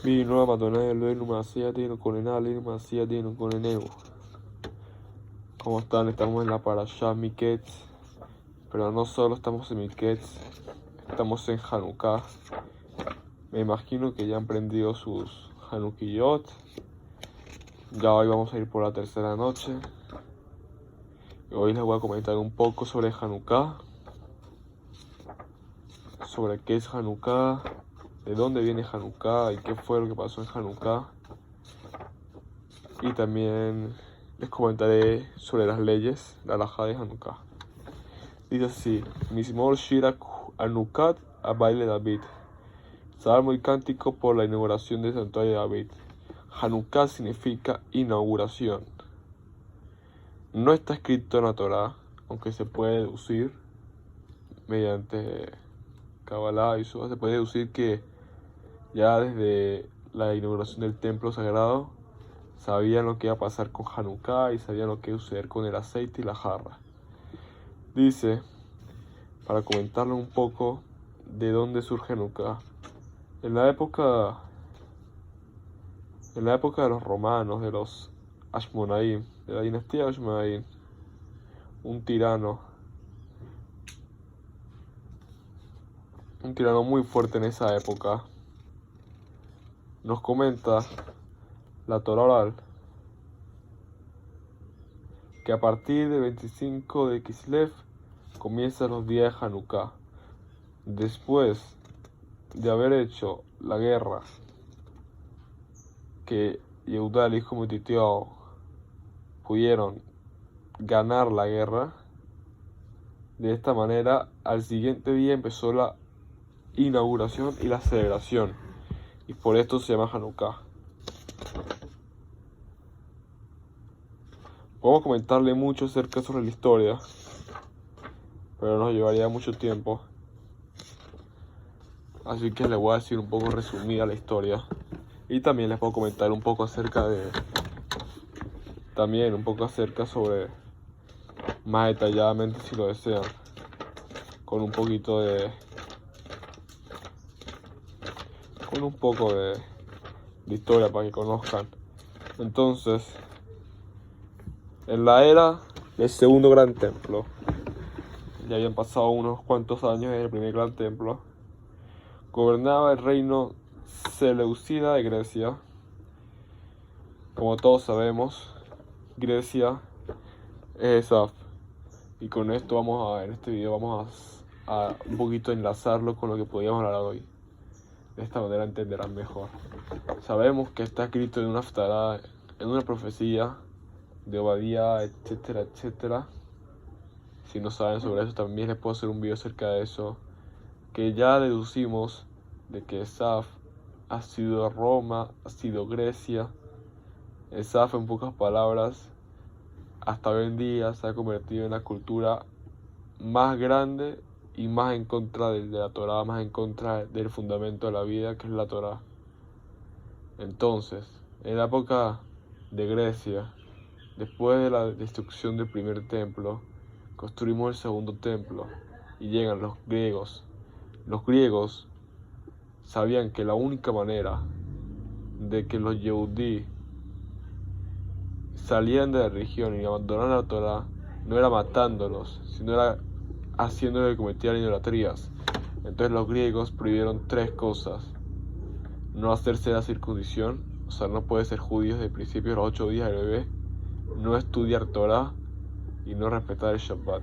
Vino a Madonna Elohim Masiadino con Enalin Masiadino con Eneu. ¿Cómo están? Estamos en la Parashá Miketz, pero no solo estamos en Miketz, estamos en Hanukkah. Me imagino que ya han prendido sus Hanukkiyot. Ya hoy vamos a ir por la tercera noche. Hoy les voy a comentar un poco sobre Hanukkah, sobre qué es Hanukkah, de dónde viene Hanukkah y qué fue lo que pasó en Hanukkah. Y también les comentaré sobre las leyes, la halajá de Hanukkah. Dice así: Mismor Shira Hanukkah a baile David. Salmo y cántico por la inauguración del santuario de David. Hanukkah significa inauguración. No está escrito en la Torá, aunque se puede deducir mediante Kabbalah y eso, se puede deducir que ya desde la inauguración del templo sagrado sabían lo que iba a pasar con Hanukkah y sabían lo que iba a suceder con el aceite y la jarra. Dice, para comentarle un poco de dónde surge Hanukkah. En la época de los romanos, de los Ashmonaim, de la dinastía Ashmonaim, un tirano muy fuerte en esa época, nos comenta la Torá oral que a partir del 25 de Kislev comienzan los días de Hanukkah. Después de haber hecho la guerra que Yehudá, el hijo de Matitiao, pudieron ganar la guerra, de esta manera al siguiente día empezó la inauguración y la celebración, y por esto se llama Hanukkah. Podemos comentarle mucho acerca sobre la historia, pero nos llevaría mucho tiempo, así que les voy a decir un poco resumida la historia, y también les puedo comentar un poco acerca sobre más detalladamente, si lo desean, con un poco de historia para que conozcan. Entonces, en la era del segundo gran templo, ya habían pasado unos cuantos años desde el primer gran templo, gobernaba el reino Seleucida de Grecia. Como todos sabemos, Grecia es Esaf. Y con esto en este video vamos a un poquito enlazarlo con lo que podíamos hablar hoy. De esta manera entenderán mejor. Sabemos que está escrito en una haftará, en una profecía de Obadía, etcétera, etcétera. Si no saben sobre eso, también les puedo hacer un video acerca de eso. Que ya deducimos de que Esaf ha sido Roma, ha sido Grecia. Esaf, en pocas palabras, hasta hoy en día se ha convertido en la cultura más grande y más en contra de la Torá, más en contra del fundamento de la vida, que es la Torá. Entonces, en la época de Grecia, después de la destrucción del primer templo, construimos el segundo templo y llegan los griegos. Los griegos sabían que la única manera de que los Yehudí salieran de la religión y abandonaran la Torá no era matándolos, sino era haciéndoles que cometieran idolatrías. Entonces los griegos prohibieron tres cosas: no hacerse la circuncisión, o sea, no puede ser judío desde el principio de los 8 días del bebé, no estudiar Torá y no respetar el Shabbat,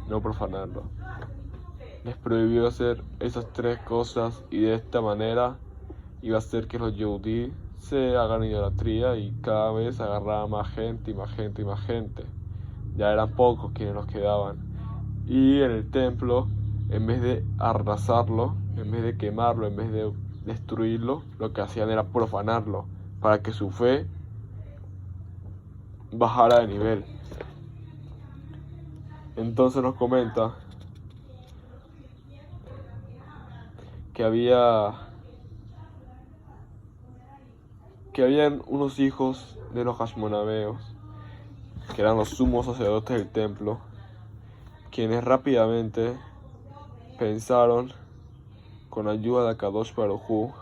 no profanarlo. Les prohibió hacer esas tres cosas y de esta manera iba a hacer que los Yehudí se hagan idolatría y cada vez agarraba más gente y más gente y más gente. Ya eran pocos quienes nos quedaban. Y en el templo, en vez de arrasarlo, en vez de quemarlo, en vez de destruirlo, lo que hacían era profanarlo para que su fe bajara de nivel. Entonces nos comenta que habían unos hijos de los Hashmonabeos, que eran los sumos sacerdotes del templo, quienes rápidamente pensaron, con ayuda de Akadosh Baruj Hu,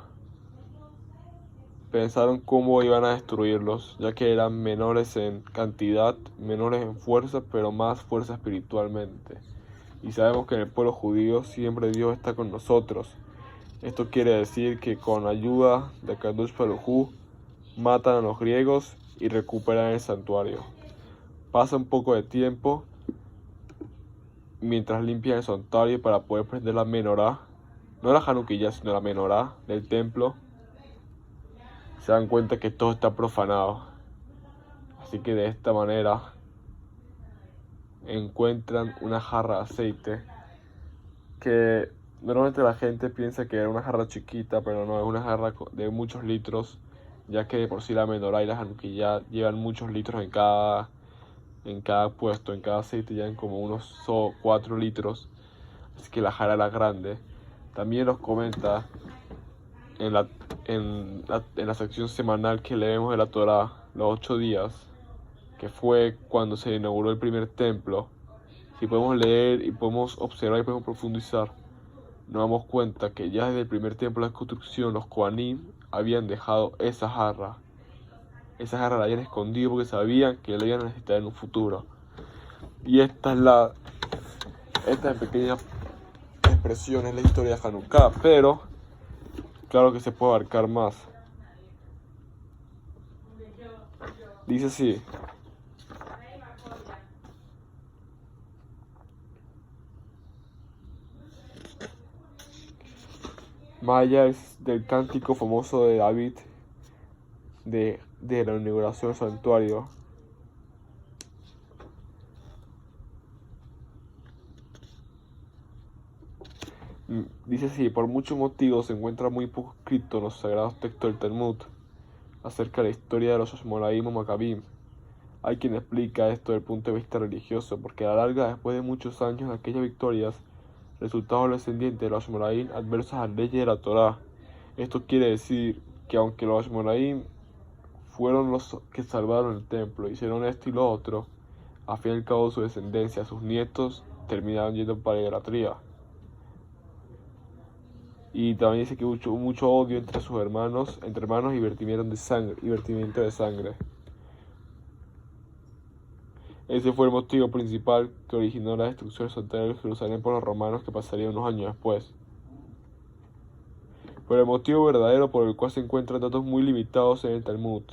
pensaron cómo iban a destruirlos, ya que eran menores en cantidad, menores en fuerza, pero más fuerza espiritualmente. Y sabemos que en el pueblo judío siempre Dios está con nosotros. Esto quiere decir que con ayuda de Kadosh Baruj Hu matan a los griegos y recuperan el santuario. Pasa un poco de tiempo mientras limpian el santuario para poder prender la menorá, no la Hanukkah, sino la menorá del templo. Se dan cuenta que todo está profanado. Así que de esta manera encuentran una jarra de aceite que normalmente la gente piensa que era una jarra chiquita, pero no, es una jarra de muchos litros, ya que de por sí la menorá y la Hanukkah llevan muchos litros en cada puesto, en cada aceite llevan como unos 4 litros, así que la jarra era grande. También nos comenta en la sección semanal que leemos de la Torá, los 8 días, que fue cuando se inauguró el primer templo. Si podemos leer y podemos observar y podemos profundizar, nos damos cuenta que ya desde el primer templo de construcción los Kohanim habían dejado esa jarra. Esa jarra la habían escondido porque sabían que la iban a necesitar en un futuro. Y esta en pequeñas expresiones es la historia de Hanukkah, pero claro que se puede abarcar más. Dice así: más allá del cántico famoso de David de la inauguración del santuario, dice así: por muchos motivos se encuentra muy poco escrito en los sagrados textos del Talmud acerca de la historia de los Ashmonaim o Maccabim. Hay quien explica esto desde el punto de vista religioso, porque a la larga, después de muchos años de aquellas victorias, resultaron los descendientes de los Ashmonaim adversos a las leyes de la Torá. Esto quiere decir que aunque los Ashmonaim fueron los que salvaron el templo, hicieron esto y lo otro, a fin y al cabo su descendencia, sus nietos, terminaron yendo para la idolatría. Y también dice que hubo mucho odio entre sus hermanos, y vertimiento de sangre. Ese fue el motivo principal que originó la destrucción del santuario de Jerusalén por los romanos, que pasaría unos años después. Pero el motivo verdadero por el cual se encuentran datos muy limitados en el Talmud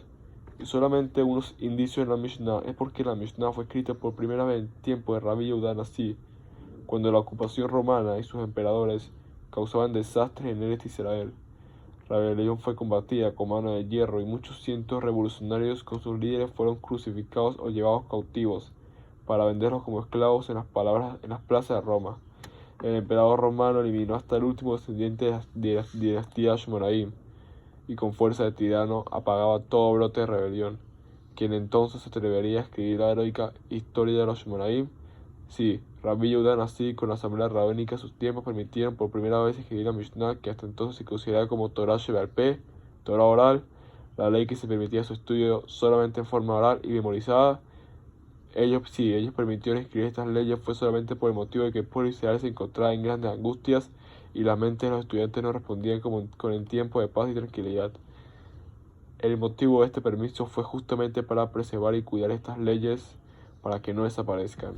y solamente unos indicios en la Mishnah es porque la Mishnah fue escrita por primera vez en tiempo de Rabbi Yehuda Nasi, cuando la ocupación romana y sus emperadores causaban desastres en Eretz Israel. La rebelión fue combatida con mano de hierro y muchos cientos revolucionarios con sus líderes fueron crucificados o llevados cautivos para venderlos como esclavos en las plazas de Roma. El emperador romano eliminó hasta el último descendiente de la dinastía Ashmonaim y con fuerza de tirano apagaba todo brote de rebelión. ¿Quién entonces se atrevería a escribir la heroica historia de los Ashmonaim? Sí, Rabbi Yehuda Nasi con la asamblea rabínica de sus tiempos permitieron por primera vez escribir la Mishnah, que hasta entonces se consideraba como Torah Shebe'al Peh, Torah oral, la ley que se permitía su estudio solamente en forma oral y memorizada. Ellos permitieron escribir estas leyes fue solamente por el motivo de que el pueblo israelí se encontraba en grandes angustias y las mentes de los estudiantes no respondían con el tiempo de paz y tranquilidad. El motivo de este permiso fue justamente para preservar y cuidar estas leyes para que no desaparezcan.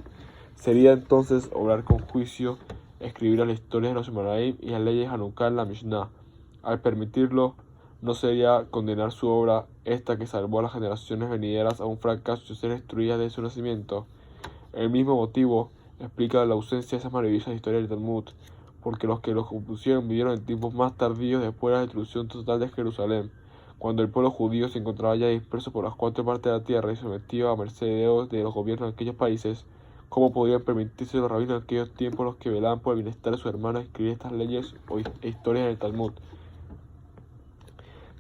Sería entonces obrar con juicio, escribir las historias de los Shemaraim y las leyes de Hanukkah en la Mishnah. Al permitirlo, no sería condenar su obra, esta que salvó a las generaciones venideras a un fracaso y ser destruida desde su nacimiento. El mismo motivo explica la ausencia de esas maravillosas historias del Talmud, porque los que los compusieron vivieron en tiempos más tardíos después de la destrucción total de Jerusalén, cuando el pueblo judío se encontraba ya disperso por las 4 partes de la tierra y sometido a merced de los gobiernos de aquellos países. ¿Cómo podían permitirse los rabinos en aquellos tiempos, los que velaban por el bienestar de sus hermanos, escribir estas leyes e historias en el Talmud?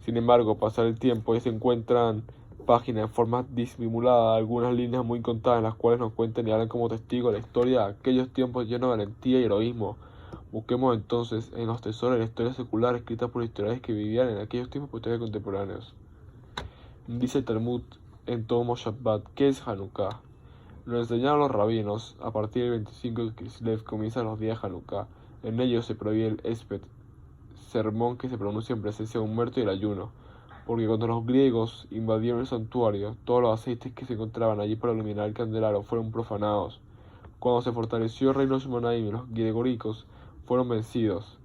Sin embargo, pasar el tiempo y se encuentran páginas en forma disimulada, algunas líneas muy contadas en las cuales nos cuentan y hablan como testigos la historia de aquellos tiempos llenos de valentía y heroísmo. Busquemos entonces en los tesoros de la historia secular escrita por historiadores que vivían en aquellos tiempos posteriores contemporáneos. Dice el Talmud en Tomo Shabbat: ¿qué es Hanukkah? Lo enseñaron los rabinos. A partir del 25 de Kislev comienzan los días de Hanukkah. En ellos se prohíbe el Espet, sermón que se pronuncia en presencia de un muerto, y el ayuno. porque cuando los griegos invadieron el santuario, todos los aceites que se encontraban allí para iluminar el candelabro fueron profanados. Cuando se fortaleció el reino de Shimanaim y los gregoricos fueron vencidos,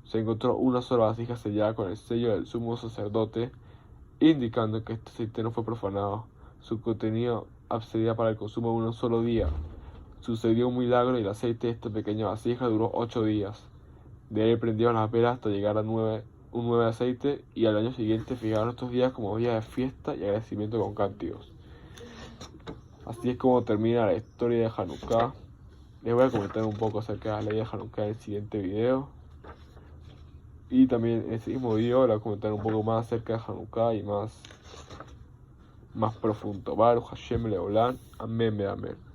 se encontró una sola vasija sellada con el sello del sumo sacerdote, indicando que este aceite no fue profanado. Su contenido accedía para el consumo de un solo día. Sucedió un milagro y el aceite de esta pequeña vasija duró 8 días. De él prendieron las velas hasta llegar a un 9 aceite, y al año siguiente fijaron estos días como días de fiesta y agradecimiento con cánticos. Así es como termina la historia de Hanukkah. Les voy a comentar un poco acerca de la ley de Hanukkah en el siguiente video. Y también en ese mismo video les voy a comentar un poco más acerca de Hanukkah y más profundo. Baruch Hashem Leolam. Amén, amén.